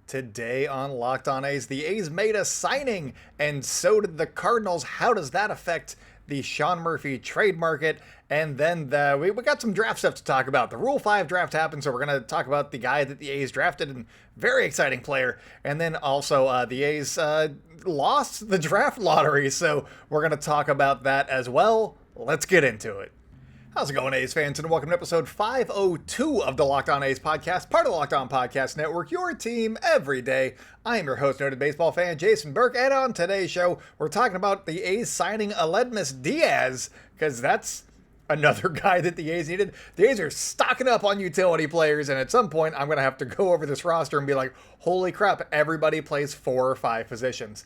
Today on Locked On A's, the A's made a signing, and so did the Cardinals. How does that affect the Sean Murphy trade market? And then we got some draft stuff to talk about. The Rule 5 draft happened, so we're going to talk about the guy that the A's drafted, and very exciting player. And then also the A's lost the draft lottery, so we're going to talk about that as well. Let's get into it. How's it going, A's fans, and welcome to episode 502 of the Locked On A's podcast, part of the Locked On Podcast Network, your team every day. I am your host, noted baseball fan Jason Burke, and on today's show, we're talking about the A's signing Aledmys Díaz, because that's another guy that the A's needed. The A's are stocking up on utility players, and at some point, I'm going to have to go over this roster and be like, holy crap, everybody plays 4 or 5 positions.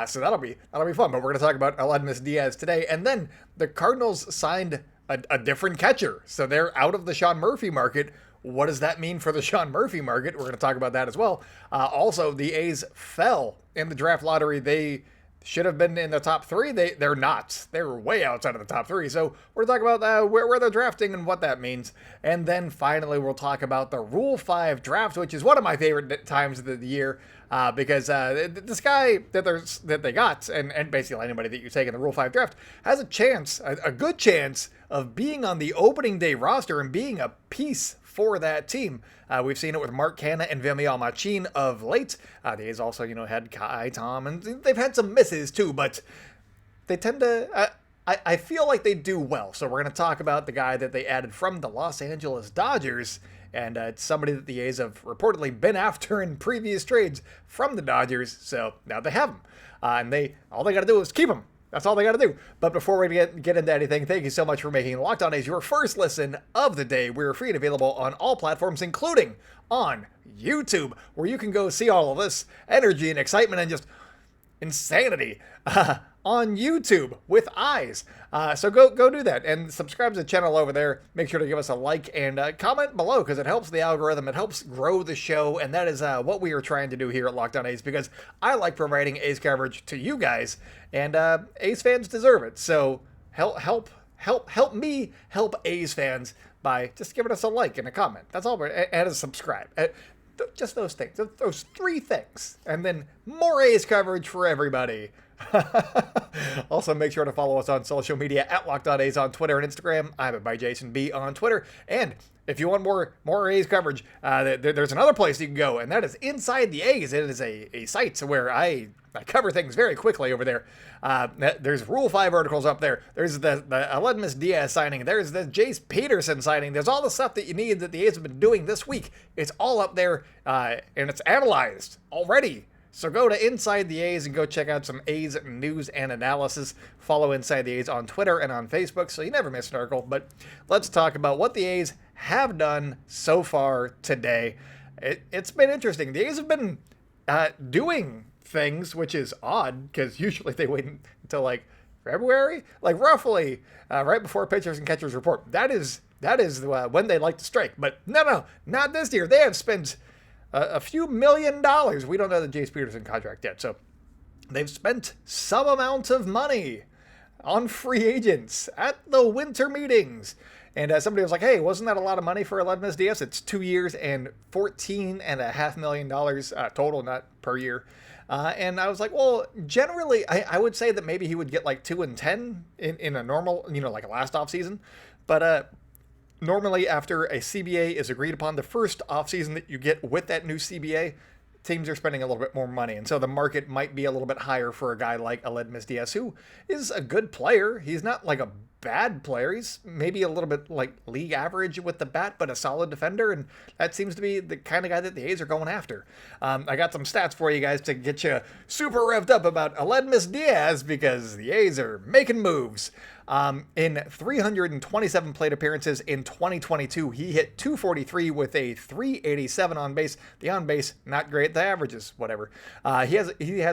So that'll be fun, but we're going to talk about Aledmys Díaz today, and then the Cardinals signed a different catcher. So they're out of the Sean Murphy market. What does that mean for the Sean Murphy market? We're going to talk about that as well. Also, the A's fell in the draft lottery. They should have been in the top 3. They're not. They're way outside of the top 3. So we're going to talk about where they're drafting and what that means. And then finally, we'll talk about the Rule 5 draft, which is one of my favorite times of the year. Because this guy that they got, and basically anybody that you take in the Rule 5 draft, has a chance, a good chance, of being on the opening day roster and being a piece for that team. We've seen it with Mark Canha and Vimial Machin of late. The A's also, had Kai, Tom, and they've had some misses too, but they tend to... I feel like they do well. So we're going to talk about the guy that they added from the Los Angeles Dodgers, and it's somebody that the A's have reportedly been after in previous trades from the Dodgers. So now they have him, and all they got to do is keep him. That's all they got to do. But before we get into anything, thank you so much for making Locked On A's your first listen of the day. We're free and available on all platforms, including on YouTube, where you can go see all of this energy and excitement and just insanity on YouTube with eyes. So go do that and subscribe to the channel over there. Make sure to give us a like and comment below, because it helps the algorithm. It helps grow the show, and that is what we are trying to do here at Locked On A's, because I like providing A's coverage to you guys, and A's fans deserve it. So help me help A's fans by just giving us a like and a comment. That's all. And a subscribe. Just those things. Those 3 things. And then more A's coverage for everybody. Also, make sure to follow us on social media at Locked On A's on Twitter and Instagram. I'm at ByJasonB on Twitter. And if you want more A's coverage, there's another place you can go, and that is Inside the A's. It is a site where I cover things very quickly over there. There's Rule 5 articles up there. There's the Aledmys Díaz signing. There's the Jace Peterson signing. There's all the stuff that you need that the A's have been doing this week. It's all up there, and it's analyzed already. So go to Inside the A's and go check out some A's news and analysis. Follow Inside the A's on Twitter and on Facebook so you never miss an article. But let's talk about what the A's have done so far today. It's been interesting. The A's have been doing things, which is odd, because usually they wait until like February, like roughly right before pitchers and catchers report. That is when they like to strike. But no, not this year. They have spent a few $1 million. We don't know the Jace Peterson contract yet, so they've spent some amount of money on free agents at the winter meetings. And somebody was like, hey, wasn't that a lot of money for Aledmys Díaz? It's 2 years and $14.5 million total, not per year. And I was like, well, generally, I would say that maybe he would get like 2 and 10 in a normal, like a last offseason. But normally, after a CBA is agreed upon, the first offseason that you get with that new CBA, teams are spending a little bit more money. And so the market might be a little bit higher for a guy like Aledmys Díaz, who is a good player. He's not like a bad player. He's maybe a little bit like league average with the bat, but a solid defender. And that seems to be the kind of guy that the A's are going after. I got some stats for you guys to get you super revved up about Aledmys Díaz, because the A's are making moves. In 327 plate appearances in 2022, he hit .243 with a .387 on base. The on base, not great. The average is whatever. He has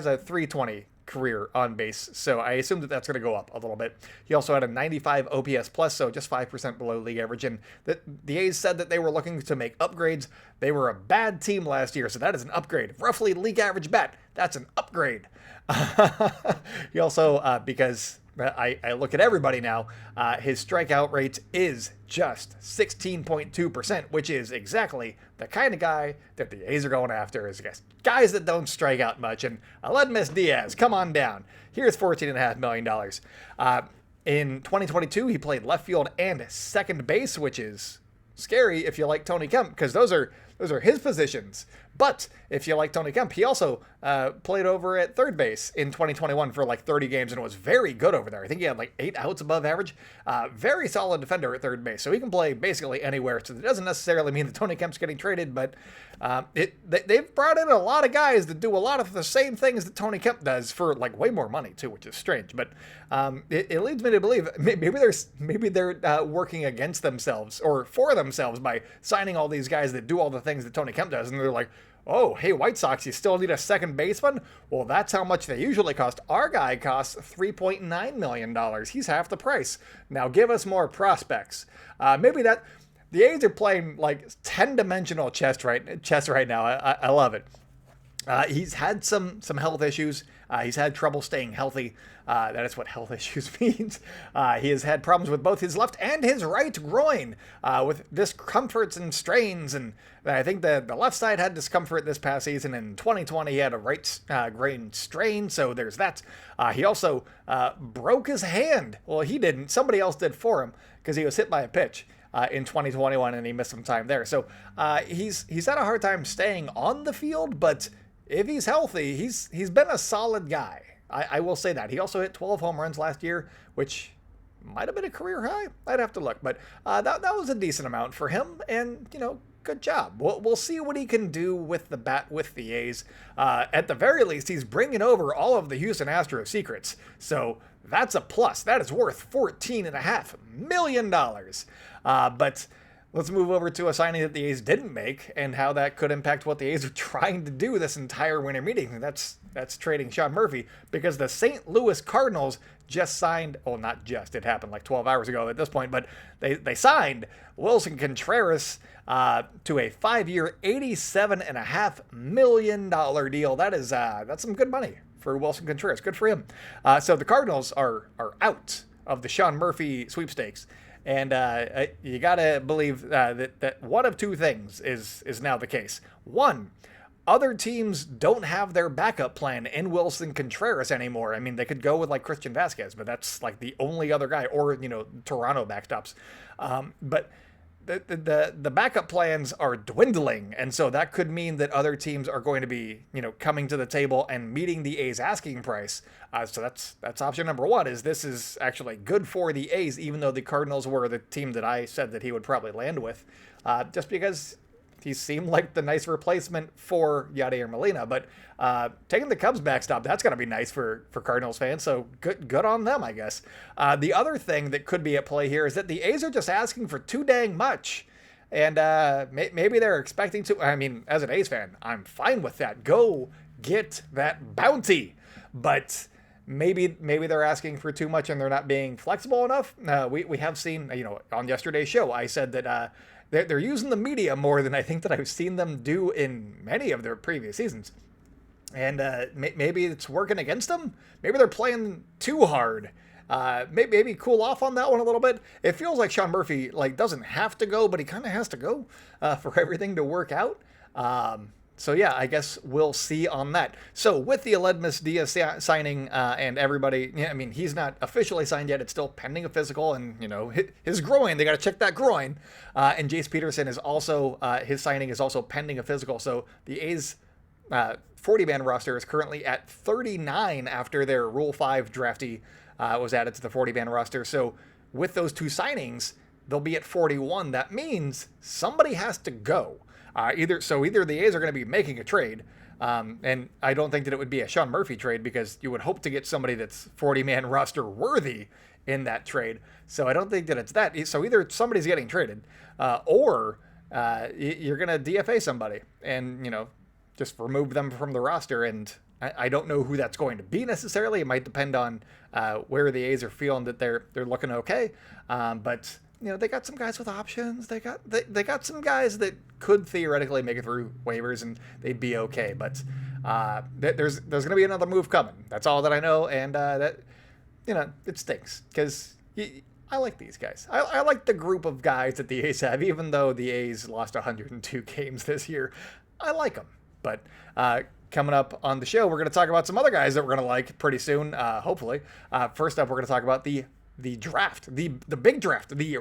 a .320 career on base, so I assume that that's going to go up a little bit. He also had a 95 OPS plus, so just 5% below league average. And the A's said that they were looking to make upgrades. They were a bad team last year, so that is an upgrade. Roughly league average bat, that's an upgrade. He also, because I look at everybody now. His strikeout rate is just 16.2%, which is exactly the kind of guy that the A's are going after, is guys that don't strike out much. And Aledmys Díaz, come on down. Here's $14.5 million. In 2022, he played left field and second base, which is scary if you like Tony Kemp, because those are his positions. But if you like Tony Kemp, he also played over at third base in 2021 for like 30 games and was very good over there. I think he had like 8 outs above average. Very solid defender at third base. So he can play basically anywhere. So it doesn't necessarily mean that Tony Kemp's getting traded, but they've brought in a lot of guys that do a lot of the same things that Tony Kemp does for like way more money too, which is strange. But it leads me to believe maybe they're working against themselves or for themselves by signing all these guys that do all the things that Tony Kemp does, and they're like, oh, hey, White Sox, you still need a second baseman? Well, that's how much they usually cost. Our guy costs $3.9 million. He's half the price. Now give us more prospects. Maybe that the A's are playing like 10-dimensional chess right now. I love it. He's had some health issues. He's had trouble staying healthy. That is what health issues means. He has had problems with both his left and his right groin, with discomforts and strains. And I think the left side had discomfort this past season. In 2020, he had a right groin strain, so there's that. He also broke his hand. Well, he didn't. Somebody else did for him because he was hit by a pitch in 2021, and he missed some time there. So he's had a hard time staying on the field, but if he's healthy, he's been a solid guy. I will say that. He also hit 12 home runs last year, which might have been a career high. I'd have to look, but that was a decent amount for him, and good job. We'll see what he can do with the bat with the A's. At the very least, he's bringing over all of the Houston Astros secrets, so that's a plus. That is worth $14.5 million. But let's move over to a signing that the A's didn't make and how that could impact what the A's are trying to do this entire winter meeting. That's trading Sean Murphy, because the St. Louis Cardinals just signed, well, not just, it happened like 12 hours ago at this point, but they signed Willson Contreras to a 5-year, $87.5 million deal. That's some good money for Willson Contreras. Good for him. So the Cardinals are out of the Sean Murphy sweepstakes. And you got to believe that one of two things is now the case. One, other teams don't have their backup plan in Willson Contreras anymore. I mean, they could go with like Christian Vasquez, but that's like the only other guy, or Toronto backstops. But the backup plans are dwindling, and so that could mean that other teams are going to be coming to the table and meeting the A's asking price. So that's option number one. This is actually good for the A's, even though the Cardinals were the team that I said that he would probably land with, just because he seemed like the nice replacement for Yadier Molina. But taking the Cubs backstop, that's going to be nice for Cardinals fans. So good on them, I guess. The other thing that could be at play here is that the A's are just asking for too dang much. And maybe they're expecting to. I mean, as an A's fan, I'm fine with that. Go get that bounty. But maybe they're asking for too much and they're not being flexible enough. We have seen, on yesterday's show, I said that they're using the media more than I think that I've seen them do in many of their previous seasons. And maybe it's working against them. Maybe they're playing too hard. Maybe cool off on that one a little bit. It feels like Sean Murphy doesn't have to go, but he kind of has to go for everything to work out. So yeah, I guess we'll see on that. So with the Aledmys Díaz signing and everybody, I mean, he's not officially signed yet. It's still pending a physical, and his groin, they got to check that groin. And Jace Peterson is also his signing is also pending a physical. So the A's 40-man roster is currently at 39 after their Rule 5 draftee was added to the 40-man roster. So with those two signings, they'll be at 41. That means somebody has to go. Either the A's are going to be making a trade, and I don't think that it would be a Sean Murphy trade, because you would hope to get somebody that's 40-man roster worthy in that trade. So I don't think that it's that. So either somebody's getting traded, or you're going to DFA somebody and just remove them from the roster. And I don't know who that's going to be necessarily. It might depend on where the A's are feeling that they're looking okay, but. They got some guys with options. They got some guys that could theoretically make it through waivers and they'd be okay. But there's going to be another move coming. That's all that I know. And that it stinks because I like these guys. I like the group of guys that the A's have, even though the A's lost 102 games this year. I like them. But coming up on the show, we're going to talk about some other guys that we're going to like pretty soon, hopefully. First up, we're going to talk about the draft, the big draft, the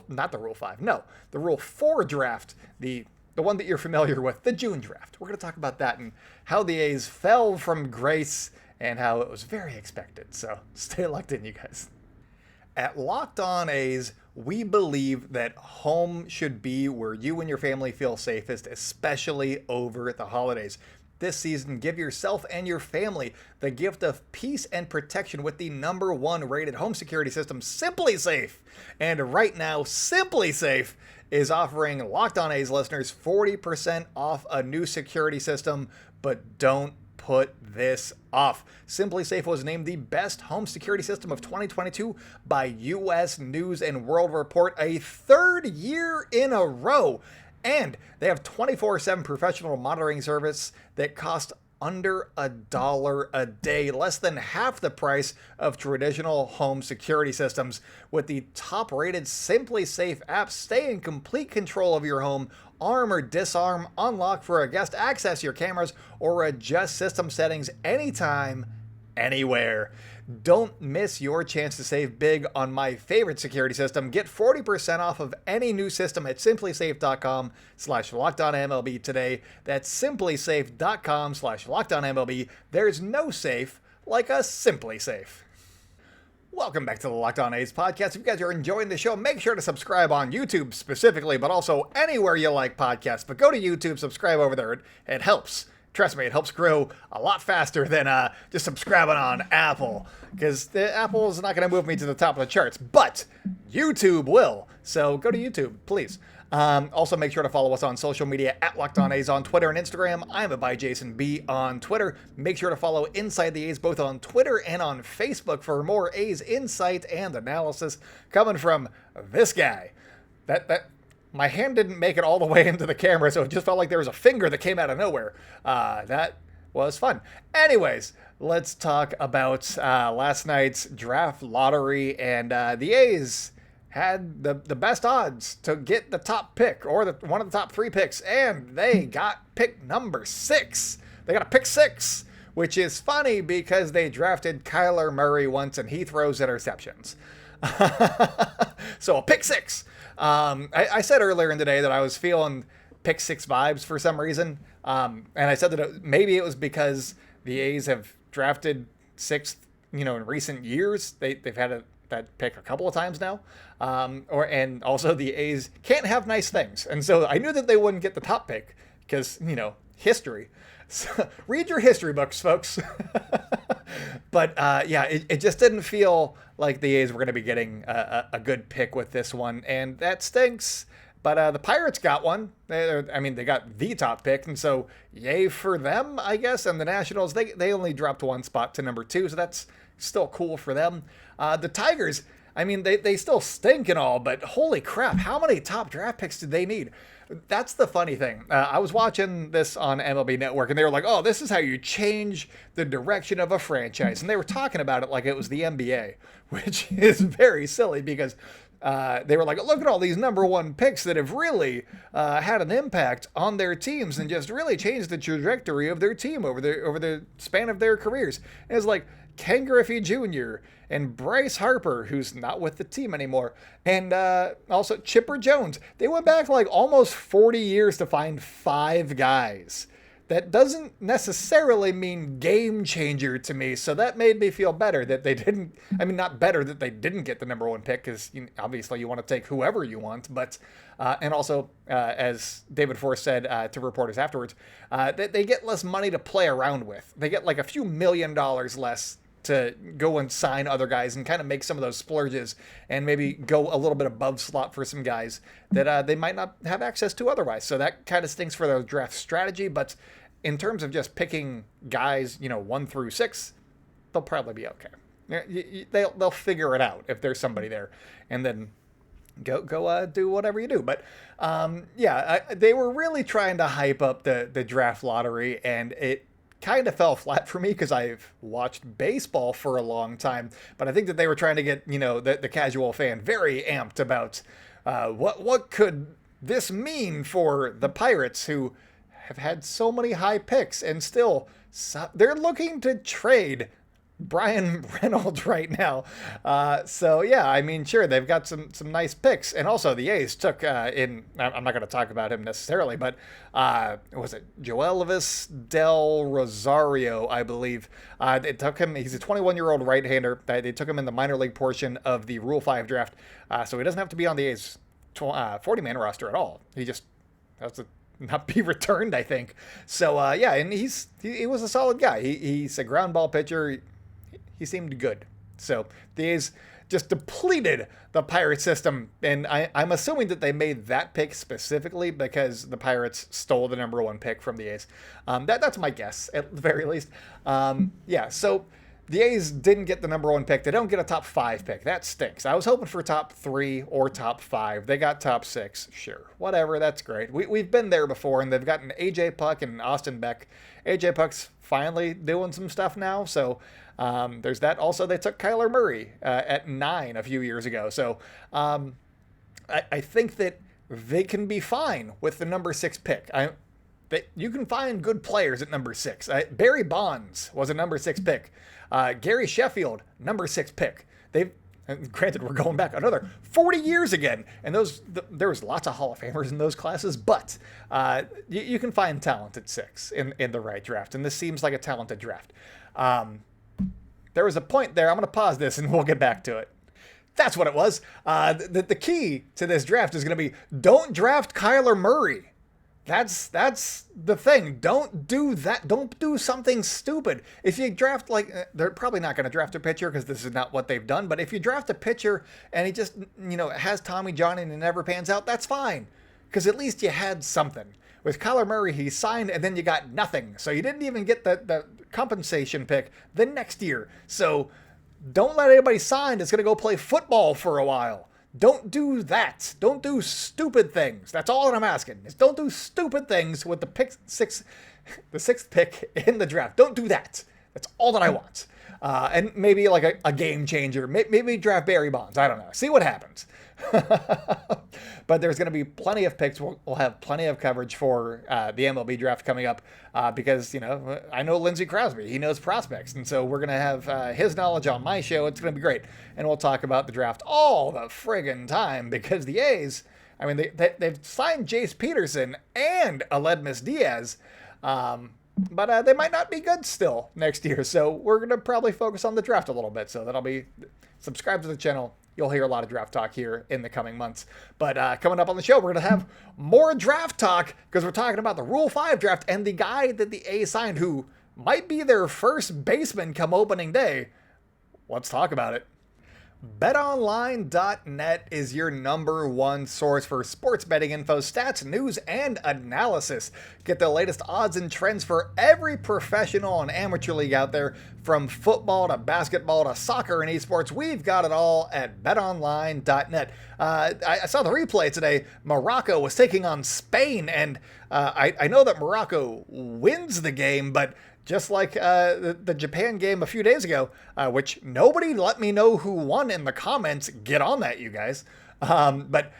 not the Rule 5, no, the Rule 4 draft, the one that you're familiar with, the June draft. We're going to talk about that and how the A's fell from grace and how it was very expected. So stay locked in, you guys. At Locked On A's, we believe that home should be where you and your family feel safest, especially over the holidays. This season, give yourself and your family the gift of peace and protection with the #1 rated home security system, Simply Safe. And right now, Simply Safe is offering Locked On A's listeners 40% off a new security system, but don't put this off. Simply Safe was named the best home security system of 2022 by U.S. News and World Report, a third year in a row. And they have 24/7 professional monitoring service that costs under $1 a day, less than half the price of traditional home security systems. With the top-rated Simply Safe app, stay in complete control of your home. Arm or disarm, unlock for a guest, access your cameras, or adjust system settings anytime, anywhere. Don't miss your chance to save big on my favorite security system. Get 40% off of any new system at simplysafe.com/LockedOnMLB today. That's simplysafe.com/LockedOnMLB. There's no safe like a Simply Safe. Welcome back to the Locked On A's podcast. If you guys are enjoying the show, make sure to subscribe on YouTube specifically, but also anywhere you like podcasts. But go to YouTube, subscribe over there. It helps. Trust me, it helps grow a lot faster than just subscribing on Apple, because Apple is not going to move me to the top of the charts, but YouTube will. So go to YouTube, please. Also, make sure to follow us on social media at Locked On A's on Twitter and Instagram. I'm by Jason B on Twitter. Make sure to follow Inside the A's both on Twitter and on Facebook for more A's insight and analysis coming from this guy. My hand didn't make it all the way into the camera, so it just felt like there was a finger that came out of nowhere. That was fun. Anyways, let's talk about last night's draft lottery, and the A's had the best odds to get the top pick, or one of the top 3 picks, and they got pick number 6. They got a pick 6, which is funny because they drafted Kyler Murray once, and he throws interceptions. So a pick 6. I said earlier in the day that I was feeling pick 6 vibes for some reason. And I said that maybe it was because the A's have drafted 6th, in recent years. They've had that pick a couple of times now. And also the A's can't have nice things. And so I knew that they wouldn't get the top pick because, history. So, read your history books, folks. But it just didn't feel like the A's were going to be getting a good pick with this one, and that stinks. But the Pirates got one. They got the top pick, and so yay for them, I guess. And the Nationals, they only dropped 1 spot to number 2, so that's still cool for them. The Tigers, they still stink and all, but holy crap, how many top draft picks did they need? That's the funny thing. I was watching this on MLB Network, and they were like, oh, this is how you change the direction of a franchise. And they were talking about it like it was the NBA, which is very silly because they were like, look at all these #1 picks that have really had an impact on their teams and just really changed the trajectory of their team over the span of their careers. And it's like Ken Griffey Jr. and Bryce Harper, who's not with the team anymore, and also Chipper Jones. They went back like almost 40 years to find 5 guys. That doesn't necessarily mean game changer to me, so that made me feel better that they didn't. Not better that they didn't get the #1 pick, because obviously you want to take whoever you want, but and also as David Force said to reporters afterwards, that they get less money to play around with. They get like a few $1 million less to go and sign other guys and kind of make some of those splurges and maybe go a little bit above slot for some guys that they might not have access to otherwise. So that kind of stinks for their draft strategy. But in terms of just picking guys, 1 through 6, they'll probably be okay. They'll figure it out if there's somebody there, and then go do whatever you do. But they were really trying to hype up the draft lottery, and it kind of fell flat for me because I've watched baseball for a long time, but I think that they were trying to get, the casual fan very amped about what could this mean for the Pirates, who have had so many high picks and still they're looking to trade Brian Reynolds right now. So yeah, I mean, sure, they've got some nice picks, and also the A's took I'm not going to talk about him necessarily, but was it Joelvis Del Rosario, I believe. They took him. He's a 21-year-old right-hander. They took him in the minor league portion of the Rule 5 draft, so he doesn't have to be on the A's 40-man roster at all. He just has to not be returned, I think. So yeah, and he was a solid guy. He's a ground ball pitcher. He seemed good. So the A's just depleted the Pirate system, and I'm assuming that they made that pick specifically because the Pirates stole the number 1 pick from the A's. That's my guess, at the very least. Yeah, so the A's didn't get the number 1 pick. They don't get a top 5 pick. That stinks. I was hoping for top 3 or top 5. They got top 6. Sure, whatever. That's great. We've been there before, and they've gotten AJ Puck and Austin Beck. AJ Puck's finally doing some stuff now, so there's that. Also, they took Kyler Murray at 9 a few years ago. So I think that they can be fine with the number 6 pick. You can find good players at number 6. Barry Bonds was a number 6 pick. Gary Sheffield, number 6 pick. Granted, we're going back another 40 years again, and there was lots of Hall of Famers in those classes, but you can find talent at 6 in the right draft, and this seems like a talented draft. There was a point there. I'm going to pause this, and we'll get back to it. That's what it was. The key to this draft is going to be don't draft Kyler Murray. That's the thing. Don't do that. Don't do something stupid. If you draft, they're probably not going to draft a pitcher because this is not what they've done. But if you draft a pitcher and he just, has Tommy John and it never pans out, that's fine. Because at least you had something. With Kyler Murray, he signed and then you got nothing. So you didn't even get the compensation pick the next year. So don't let anybody sign that's going to go play football for a while. Don't do that. Don't do stupid things. That's all that I'm asking. Is don't do stupid things with the 6th pick in the draft. Don't do that. That's all that I want. And maybe like a game changer. Maybe draft Barry Bonds. I don't know. See what happens. But there's going to be plenty of picks. We'll have plenty of coverage for the MLB draft coming up because, I know Lindsey Crosby. He knows prospects. And so we're going to have his knowledge on my show. It's going to be great. And we'll talk about the draft all the friggin' time because the A's, I mean, they've signed Jace Peterson and Aledmys Díaz. But they might not be good still next year. So we're going to probably focus on the draft a little bit. So that'll be subscribe to the channel. You'll hear a lot of draft talk here in the coming months. But coming up on the show, we're going to have more draft talk because we're talking about the Rule 5 draft and the guy that the A's signed who might be their first baseman come opening day. Let's talk about it. BetOnline.net is your number 1 source for sports betting info, stats, news, and analysis. Get the latest odds and trends for every professional and amateur league out there, from football to basketball to soccer and esports. We've got it all at BetOnline.net. I saw the replay today. Morocco was taking on Spain, and I know that Morocco wins the game, but just like the Japan game a few days ago, which nobody let me know who won in the comments. Get on that, you guys. But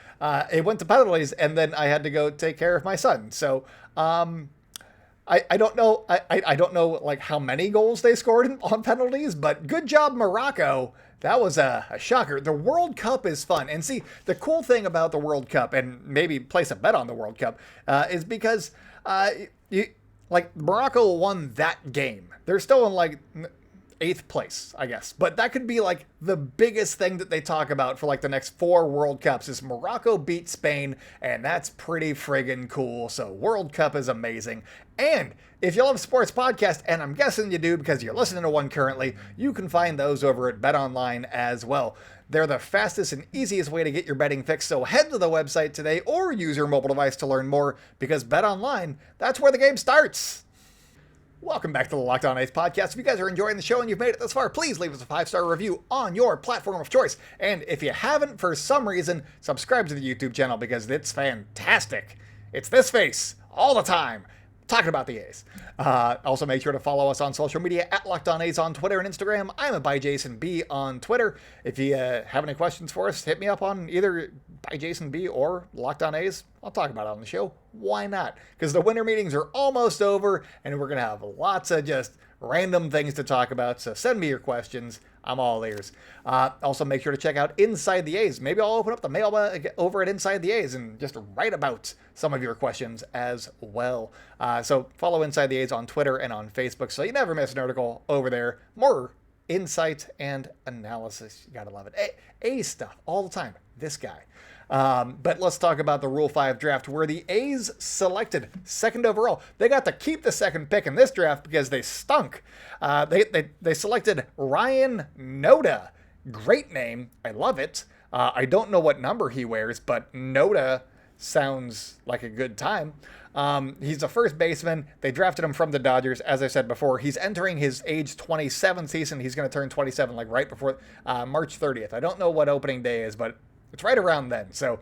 it went to penalties, and then I had to go take care of my son. So I don't know. I don't know like how many goals they scored on penalties, but good job, Morocco. That was a shocker. The World Cup is fun. And see, the cool thing about the World Cup, and maybe place a bet on the World Cup, is because Morocco won that game. They're still in 8th place, I guess. But that could be the biggest thing that they talk about for the next 4 World Cups is Morocco beat Spain, and that's pretty friggin' cool. So World Cup is amazing. And if you love sports podcasts, and I'm guessing you do because you're listening to one currently, you can find those over at BetOnline as well. They're the fastest and easiest way to get your betting fix, so head to the website today or use your mobile device to learn more because BetOnline, that's where the game starts. Welcome back to the Locked On A's podcast. If you guys are enjoying the show and you've made it this far, please leave us a 5-star review on your platform of choice. And if you haven't, for some reason, subscribe to the YouTube channel because it's fantastic. It's this face all the time. talking about the A's. Also, make sure to follow us on social media at Locked On A's on Twitter and Instagram. I'm at ByJasonB on Twitter. If you have any questions for us, hit me up on either ByJasonB or Locked On A's. I'll talk about it on the show. Why not? Because the winter meetings are almost over, and we're going to have lots of just random things to talk about. So send me your questions. I'm all ears. Also, make sure to check out Inside the A's. Maybe I'll open up the mailbag over at Inside the A's and just write about some of your questions as well. So follow Inside the A's on Twitter and on Facebook so you never miss an article over there. More insight and analysis. You gotta love it. A stuff all the time. This guy. But let's talk about the Rule 5 draft where the A's selected second overall. They got to keep the second pick in this draft because they stunk. They selected Ryan Noda. Great name. I love it. I don't know what number he wears, but Noda sounds like a good time. He's a first baseman. They drafted him from the Dodgers. As I said before, he's entering his age 27 season. He's going to turn 27 like right before March 30th. I don't know what opening day is, but it's right around then. So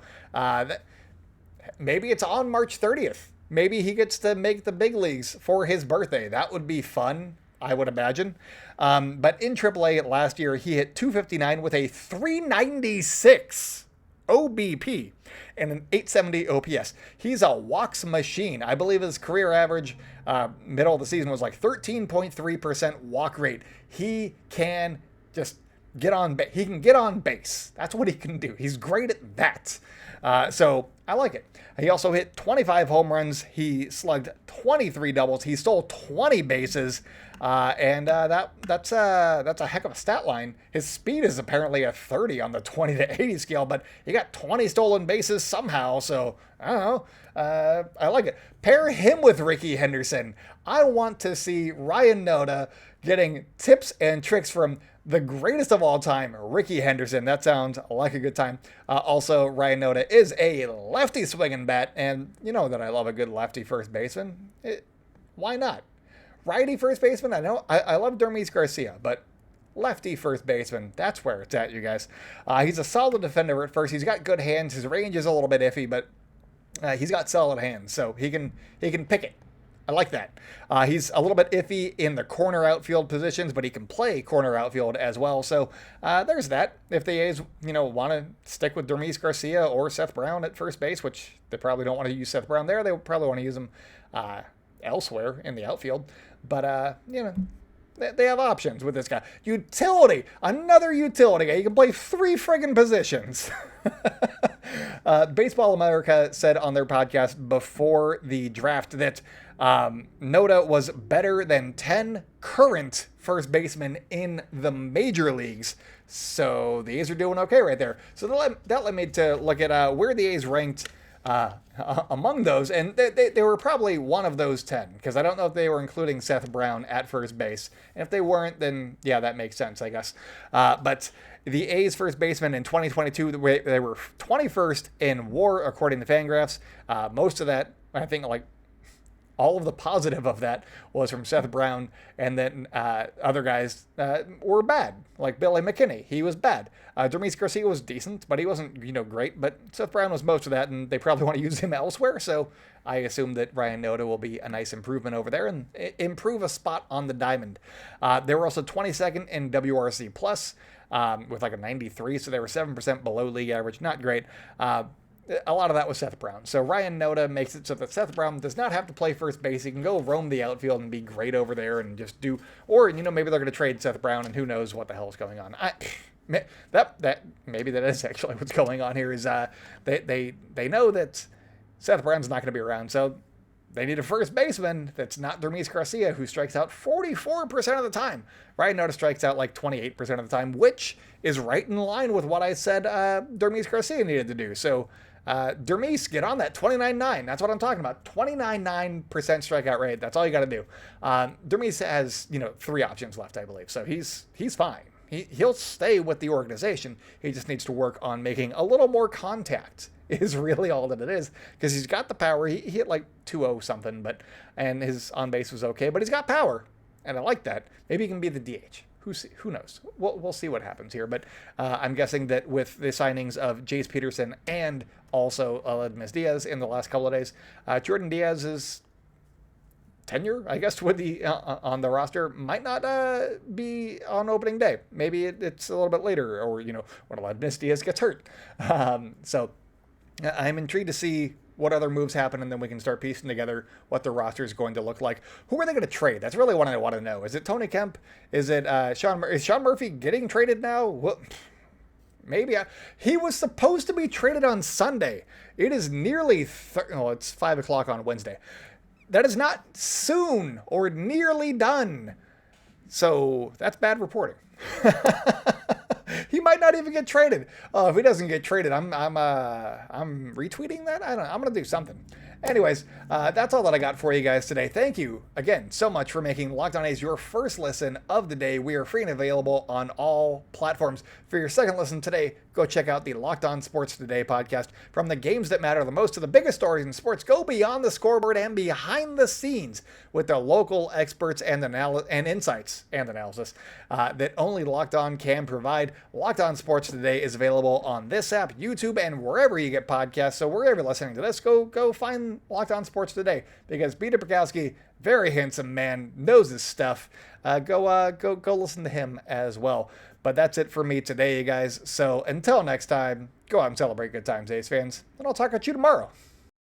maybe it's on March 30th. Maybe he gets to make the big leagues for his birthday. That would be fun, I would imagine. But in AAA last year, he hit .259 with a .396 OBP and an .870 OPS. He's a walks machine. I believe his career average middle of the season was like 13.3% walk rate. He can just get on base. He can get on base. That's what he can do. He's great at that. So I like it. He also hit 25 home runs. He slugged 23 doubles. He stole 20 bases. That's a heck of a stat line. His speed is apparently a 30 on the 20 to 80 scale, but he got 20 stolen bases somehow. So I don't know. I like it. Pair him with Ricky Henderson. I want to see Ryan Noda getting tips and tricks from the greatest of all time, Ricky Henderson. That sounds like a good time. Also, Ryan Noda is a lefty swinging bat, and you know that I love a good lefty first baseman. Why not? Righty first baseman, I know. I love Aledmys Garcia, but lefty first baseman, that's where it's at, you guys. He's a solid defender at first. He's got good hands. His range is a little bit iffy, but he's got solid hands, so he can pick it. I like that. He's a little bit iffy in the corner outfield positions, but he can play corner outfield as well. So there's that. If the A's, want to stick with Aledmys Garcia or Seth Brown at first base, which they probably don't want to use Seth Brown there, they probably want to use him elsewhere in the outfield. But they have options with this guy. Utility, another utility guy. You can play 3 friggin' positions. Baseball America said on their podcast before the draft that Noda was better than 10 current first basemen in the major leagues. So the A's are doing okay right there. So that led me to look at where the A's ranked among those, and they were probably one of those 10, because I don't know if they were including Seth Brown at first base. And if they weren't, then yeah, that makes sense, I guess. But the A's first baseman in 2022, they were 21st in WAR according to Fangraphs. Most of that, I think, like all of the positive of that was from Seth Brown, and then other guys were bad, like Billy McKinney. He was bad. Aledmys Garcia was decent, but he wasn't, great. But Seth Brown was most of that, and they probably want to use him elsewhere. So I assume that Ryan Noda will be a nice improvement over there and improve a spot on the diamond. They were also 22nd in WRC plus with like a 93, so they were 7% below league average. Not great. A lot of that was Seth Brown. So Ryan Noda makes it so that Seth Brown does not have to play first base. He can go roam the outfield and be great over there and just do, or, maybe they're going to trade Seth Brown and who knows what the hell is going on. Maybe that is actually what's going on here is they know that Seth Brown's not going to be around. So they need a first baseman that's not Aledmys Garcia, who strikes out 44% of the time. Ryan Noda strikes out like 28% of the time, which is right in line with what I said Aledmys Garcia needed to do. So Aledmys, get on that 29.9. That's what I'm talking about. 29.9% strikeout rate. That's all you got to do. Aledmys has 3 options left, I believe. So he's fine. He'll stay with the organization. He just needs to work on making a little more contact. Is really all that it is, because he's got the power. He hit like 2-0 something, and his on base was okay, but he's got power, and I like that. Maybe he can be the DH. Who knows? We'll see what happens here. But I'm guessing that with the signings of Jace Peterson and also Aledmys Díaz in the last couple of days, Jordan Diaz is tenure, I guess, with the on the roster might not be on opening day. Maybe it's a little bit later, or when Aledmys Díaz gets hurt. So I'm intrigued to see what other moves happen, and then we can start piecing together what the roster is going to look like. Who are they going to trade? That's really what I want to know. Is it Tony Kemp? Is it is Sean Murphy getting traded now? Well, maybe. He was supposed to be traded on Sunday. It is nearly it's 5 o'clock on Wednesday. That is not soon or nearly done. So that's bad reporting. He might not even get traded. Oh, if he doesn't get traded, I'm retweeting that. I don't know. I'm gonna do something. Anyways, that's all that I got for you guys today. Thank you again so much for making Locked On A's your first listen of the day. We are free and available on all platforms. For your second listen today, go check out the Locked On Sports Today podcast. From the games that matter the most to the biggest stories in sports, go beyond the scoreboard and behind the scenes with the local experts and insights and analysis that only Locked On can provide. Locked On Sports Today is available on this app, YouTube, and wherever you get podcasts. So wherever you're listening to this, go find Locked On Sports Today, because Peter Bukowski, very handsome man, knows his stuff. Go listen to him as well. But that's it for me today, you guys. So until next time, go out and celebrate good times, A's fans, and I'll talk at you tomorrow.